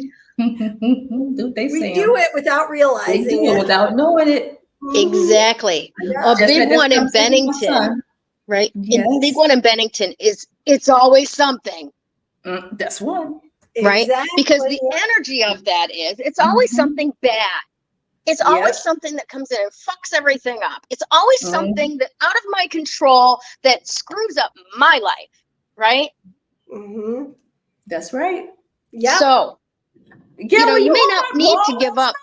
they We say do it without They realizing do it it. without knowing it. Exactly. Yeah. A big one in Bennington, right? Yes. A big one in Bennington is it's always something, That's one. right? Exactly. Because the energy of that is it's always something bad. It's always something that comes in and fucks everything up. It's always something that out of my control that screws up my life, right? Mm-hmm. That's right. Yeah. So, Yeah, you know, you may on not my need wall to give up.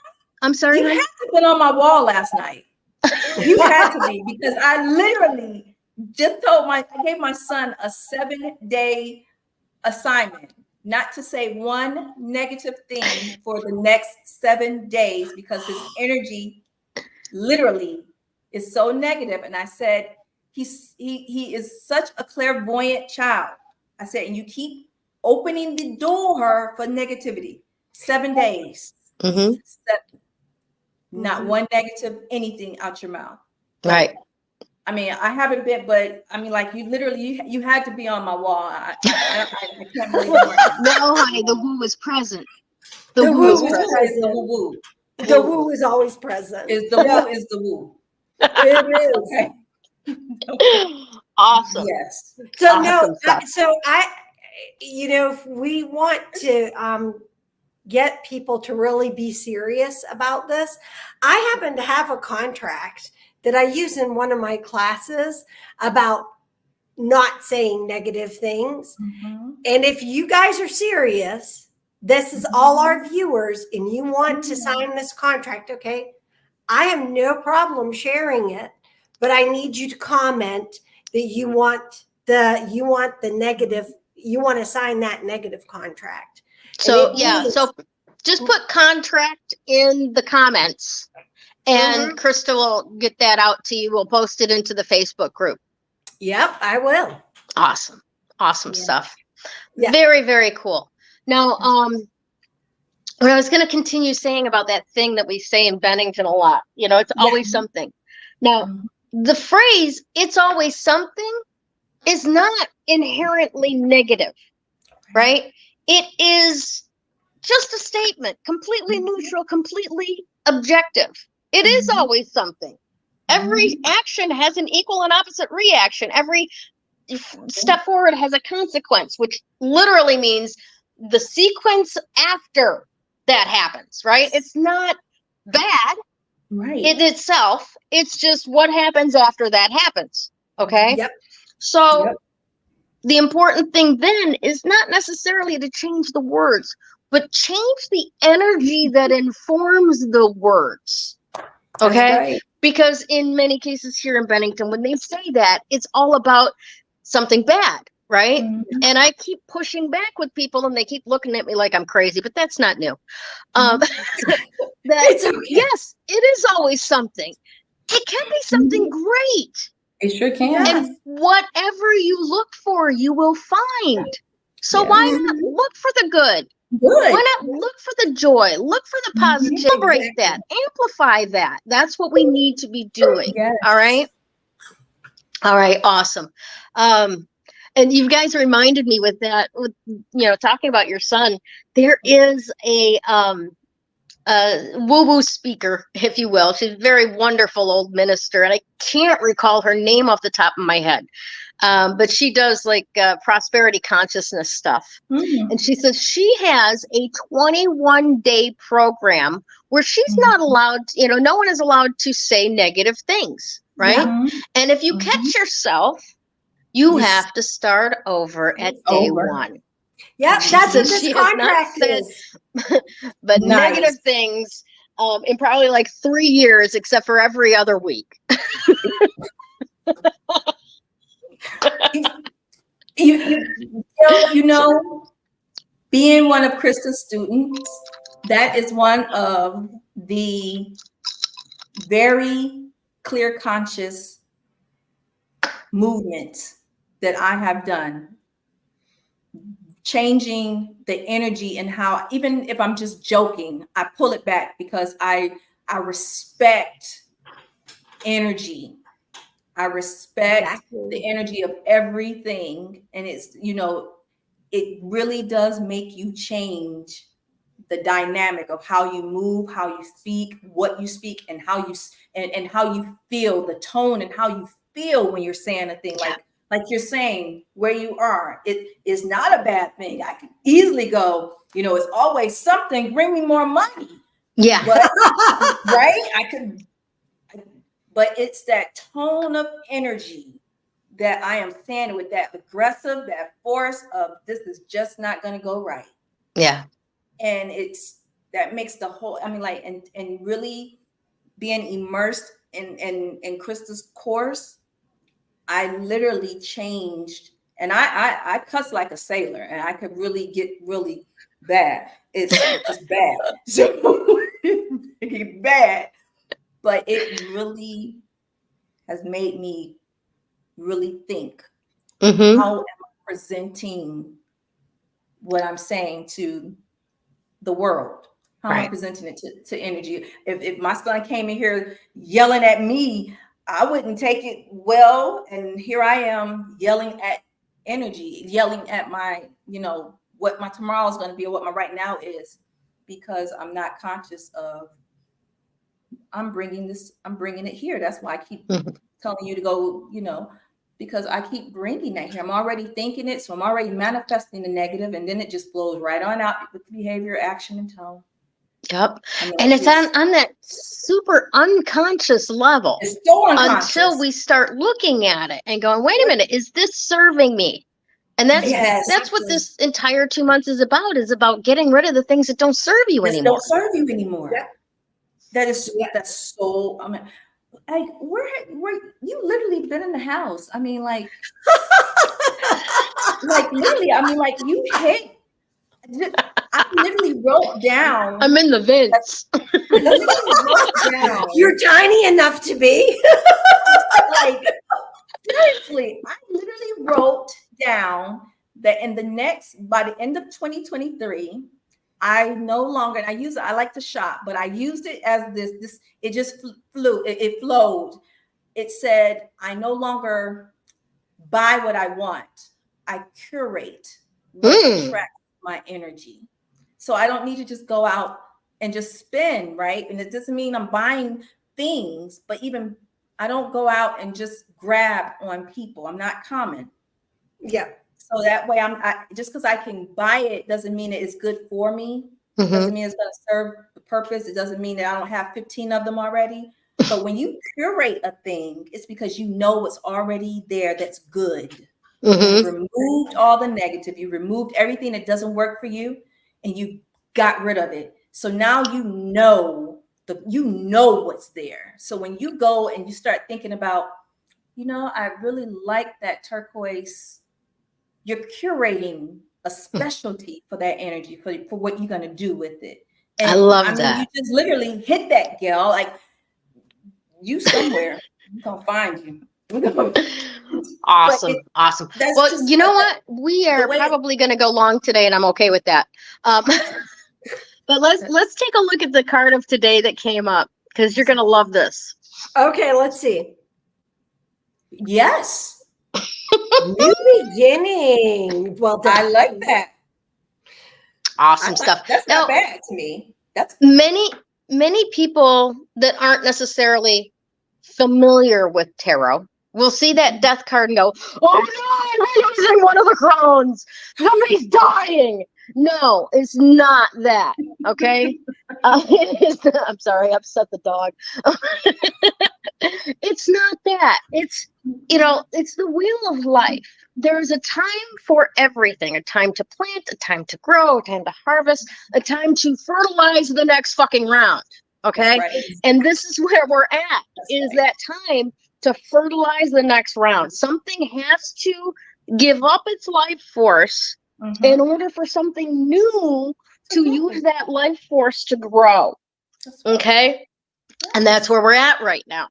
I'm sorry, You honey? had to been on my wall last night. You had to be, because I literally just I gave my son a 7-day assignment not to say one negative thing for the next 7 days, because his energy literally is so negative. And I said, he is such a clairvoyant child. I said, and you keep opening the door for negativity. 7 days. Mm-hmm. 7. Not one negative anything out your mouth. Right. I mean, I haven't been, but I mean, like, you literally, you had to be on my wall. I can't believe it. No, honey, the woo is present. The woo is is present. present. The woo. The woo is always present. Is the woo is the woo. It is. Okay. Awesome. Yes. So Awesome stuff. you know, if we want to get people to really be serious about this, I happen to have a contract that I use in one of my classes about not saying negative things. Mm-hmm. And if you guys are serious, this is all our viewers, and you want to sign this contract, okay? I have no problem sharing it, but I need you to comment that you want the negative, you want to sign that negative contract. So so just put contract in the comments, and Krista will get that out to you. We'll post it into the Facebook group. Yep, I will. Awesome stuff. Yeah. Very, very cool. Now, what I was going to continue saying about that thing that we say in Bennington a lot, you know, it's always something. Now, the phrase "it's always something" is not inherently negative, right? It is just a statement, completely neutral, completely objective. It is always something. Every action has an equal and opposite reaction. Every step forward has a consequence, which literally means the sequence after that happens, right? It's not bad in itself. It's just what happens after that happens. Okay. Yep. So the important thing then is not necessarily to change the words, but change the energy that informs the words. Okay. Because in many cases here in Bennington, when they say that, it's all about something bad, right? And I keep pushing back with people, and they keep looking at me like I'm crazy, but that's not new. Yes, it is always something. It can be something great. It sure can. And whatever you look for, you will find. So why not look for the good? Why not look for the joy? Look for the positive. Celebrate that. Amplify that. That's what we need to be doing. All right. All right. Awesome. And you guys reminded me with that, with, you know, talking about your son, there is a woo-woo speaker, if you will. She's a very wonderful old minister, and I can't recall her name off the top of my head. But she does like prosperity consciousness stuff. And she says she has a 21-day program where she's not allowed, you know, no one is allowed to say negative things, right? And if you catch yourself, you have to start over at day one. Yeah, that's what this contract is. But negative things in probably like 3 years, except for every other week. You know, being one of Krista's students, that is one of the very clear conscious movements that I have done, changing the energy and how, even if I'm just joking, I pull it back because I respect energy. I respect the energy of everything. And it's, it really does make you change the dynamic of how you move, how you speak, what you speak, and how you and how you feel, the tone and how you feel when you're saying a thing. Like you're saying where you are, it is not a bad thing. I could easily go, it's always something, bring me more money. Yeah. But, right? But it's that tone of energy that I am saying, with that aggressive, that force of this is just not going to go right. Yeah. And that makes the whole, and really being immersed in Krista's course, I literally changed, and I cuss like a sailor, and I could really get really bad. It's just bad. So it get bad, but it really has made me really think, how am I presenting what I'm saying to the world? How am I presenting it to energy? If my son came in here yelling at me, I wouldn't take it well. And here I am yelling at energy, yelling at my, what my tomorrow is going to be or what my right now is, because I'm not conscious of, I'm bringing it here. That's why I keep telling you to go, because I keep bringing that here. I'm already thinking it. So I'm already manifesting the negative, and then it just flows right on out with behavior, action, and tone. Yep. And it's on that super unconscious level. It's so unconscious. Until we start looking at it and going, wait a minute, is this serving me? And that's what this entire 2 months is about getting rid of the things that don't serve you anymore. Don't serve you anymore. Yeah. That's so, like, where you literally been in the house. Like literally, you hit. I literally wrote down. I'm in the vents. You're tiny enough to be. Like, seriously, I literally wrote down that by the end of 2023, I no longer, and I like to shop, but I used it as this, it just flew, it flowed. It said, I no longer buy what I want. I curate what attracts my energy. So I don't need to just go out and just spend, right? And it doesn't mean I'm buying things, but even I don't go out and just grab on people. I'm not common. Yeah. So that way just because I can buy it doesn't mean that it's good for me. It doesn't mean it's going to serve the purpose. It doesn't mean that I don't have 15 of them already. But when you curate a thing, it's because you know what's already there that's good. You removed all the negative. You removed everything that doesn't work for you, and you got rid of it. So now you know what's there. So when you go and you start thinking about, I really like that turquoise, you're curating a specialty for that energy, for what you're going to do with it. And I love that. You just literally hit that, Gayle. Like, you somewhere, I'm going to find you. Awesome. Well, you know what? We are probably going to go long today, and I'm okay with that. But let's take a look at the card of today that came up, because you're going to love this. Okay, let's see. Yes. New beginning. Well done. I like that. Awesome stuff. That's not bad to me. That's many people that aren't necessarily familiar with tarot will see that death card and go, oh no, we're losing one of the Crones. Somebody's dying. No, it's not that. Okay. I'm sorry, I upset the dog. It's not that. It's the wheel of life. There's a time for everything, a time to plant, a time to grow, a time to harvest, a time to fertilize the next fucking round. Okay. Right. And this is where we're at, that time to fertilize the next round. Something has to give up its life force in order for something new to use that life force to grow. Okay. And that's where we're at right now.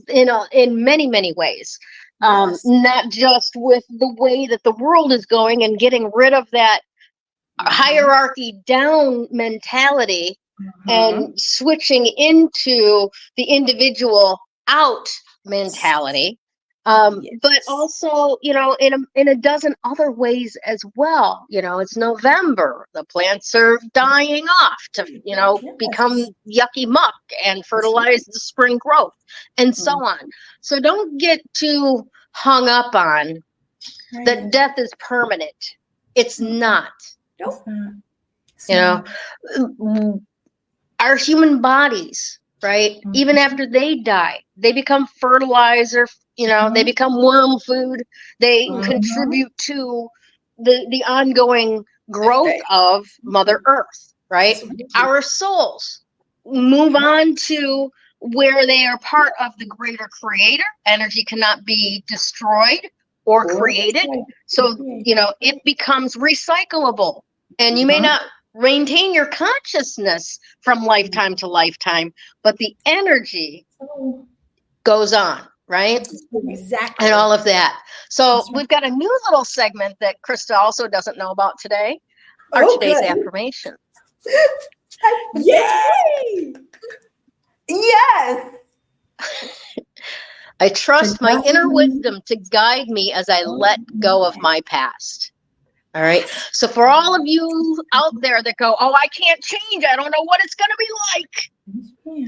In many, many ways. Yes. Not just with the way that the world is going and getting rid of that hierarchy down mentality and switching into the individual out mentality. But also, in a dozen other ways as well. It's November. The plants are dying off to, become yucky muck and fertilize the spring growth and so on. So don't get too hung up on that death is permanent. It's not. Nope. Our human bodies, right? Even after they die, they become fertilizer, they become worm food. They contribute to the ongoing growth of Mother Earth, right? Our souls move on to where they are part of the greater creator. Energy cannot be destroyed or created. So, it becomes recyclable. And you may not maintain your consciousness from lifetime to lifetime, but the energy goes on, right? Exactly. And all of that. So we've got a new little segment that Krista also doesn't know about today. Our today's affirmation. Yay! Yes. I trust my inner wisdom to guide me as I let go of my past. All right. So for all of you out there that go, oh, I can't change. I don't know what it's going to be like.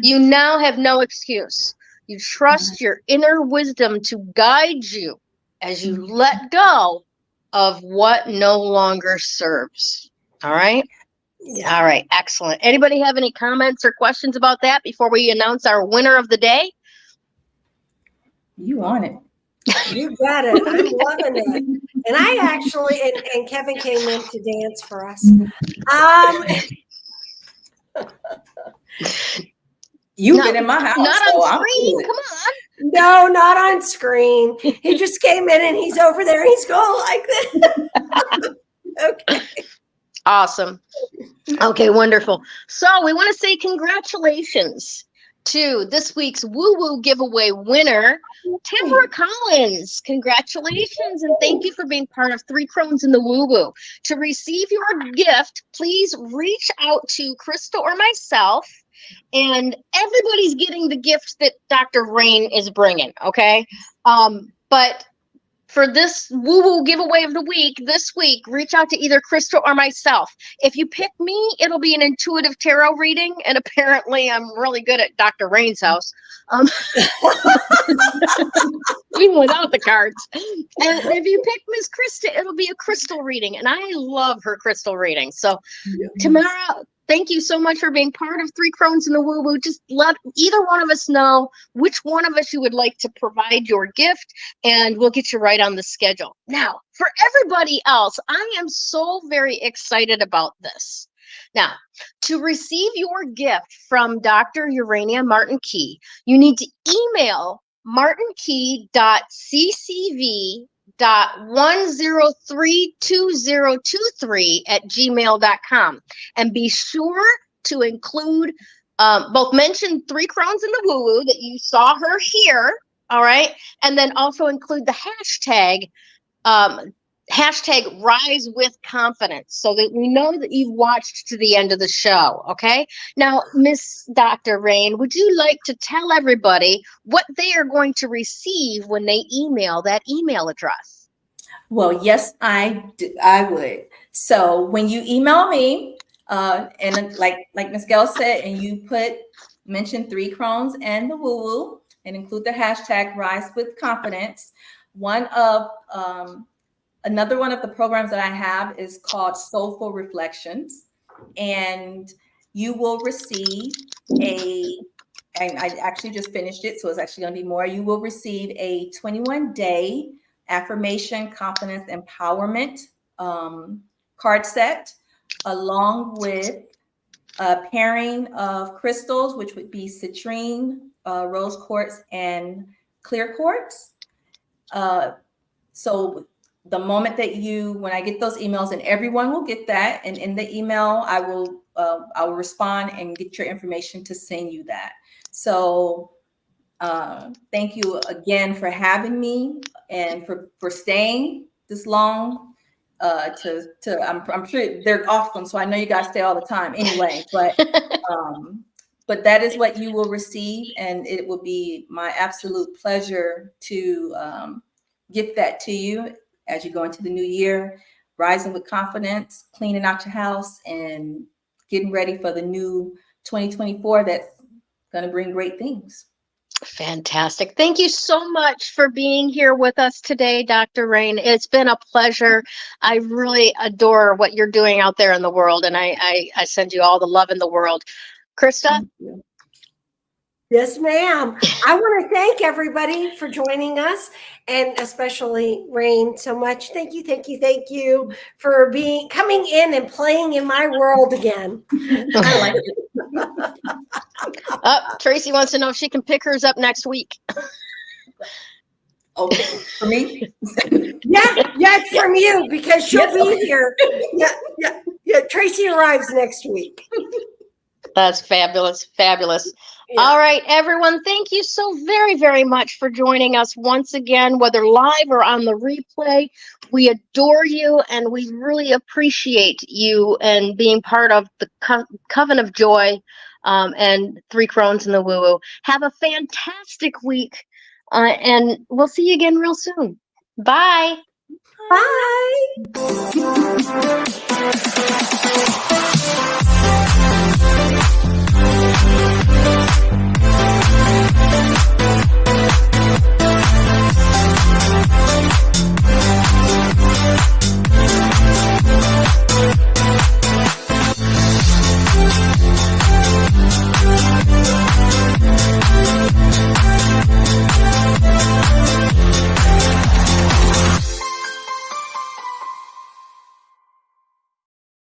You now have no excuse. You trust your inner wisdom to guide you as you let go of what no longer serves. All right. Yeah. All right. Excellent. Anybody have any comments or questions about that before we announce our winner of the day? You on it. You got it. I'm loving it. And I actually, and Kevin came in to dance for us. You've been in my house. Not on screen. Come on. No, not on screen. He just came in and he's over there. He's going like this. Okay. Awesome. Okay, wonderful. So we want to say congratulations to this week's Woo Woo giveaway winner, Tamara Collins. Congratulations, and thank you for being part of 3 Crones in the Woo Woo. To receive your gift, please reach out to Krista or myself, and everybody's getting the gift that Dr. Rain is bringing, okay? But for this Woo Woo giveaway of the week, this week, reach out to either Krista or myself. If you pick me, it'll be an intuitive tarot reading, and apparently I'm really good at Dr. Rain's house. Even without the cards. And if you pick Miss Krista, it'll be a crystal reading, and I love her crystal reading. So, Tamara, thank you so much for being part of 3 Crones in the Woo Woo. Just let either one of us know which one of us you would like to provide your gift, and we'll get you right on the schedule. Now, for everybody else, I am so very excited about this. Now, to receive your gift from Dr. Urania Martin Key, you need to email martinkey.ccv.1032023@gmail.com, and be sure to include both mention 3 Crones in the Woo Woo that you saw her here, all right, and then also include the hashtag Rise with Confidence, so that we know that you've watched to the end of the show. Okay. Now, Miss Dr. Rain, would you like to tell everybody what they are going to receive when they email that email address? Well, yes, I would. So when you email me, and like Ms. Gayle said, and you mention 3 Crones and the Woo Woo, and include the hashtag Rise with Confidence. Another one of the programs that I have is called Soulful Reflections, and you will receive and I actually just finished it, so it's actually going to be more. You will receive a 21-day affirmation, confidence, empowerment card set, along with a pairing of crystals, which would be citrine, rose quartz, and clear quartz. So the moment that when I get those emails, and everyone will get that, and in the email, I will respond and get your information to send you that. So Thank you again for having me and for staying this long. I'm sure they're awesome, so I know you guys stay all the time anyway. But that is what you will receive, and it will be my absolute pleasure to gift that to you as you go into the new year, rising with confidence, cleaning out your house, and getting ready for the new 2024 that's going to bring great things. Fantastic. Thank you so much for being here with us today, Dr. Rain. It's been a pleasure. I really adore what you're doing out there in the world, and I send you all the love in the world. Krista? Yes, ma'am. I want to thank everybody for joining us, and especially Rain so much. Thank you for coming in and playing in my world again. I like it. Tracy wants to know if she can pick hers up next week. Okay, for me? Yeah, it's from you because she'll be here. Yeah. Tracy arrives next week. That's fabulous. Yeah. All right, everyone. Thank you so very, very much for joining us once again, whether live or on the replay. We adore you, and we really appreciate you and being part of the Coven of Joy and Three Crones in the Woo Woo. Have a fantastic week, and we'll see you again real soon. Bye. Bye.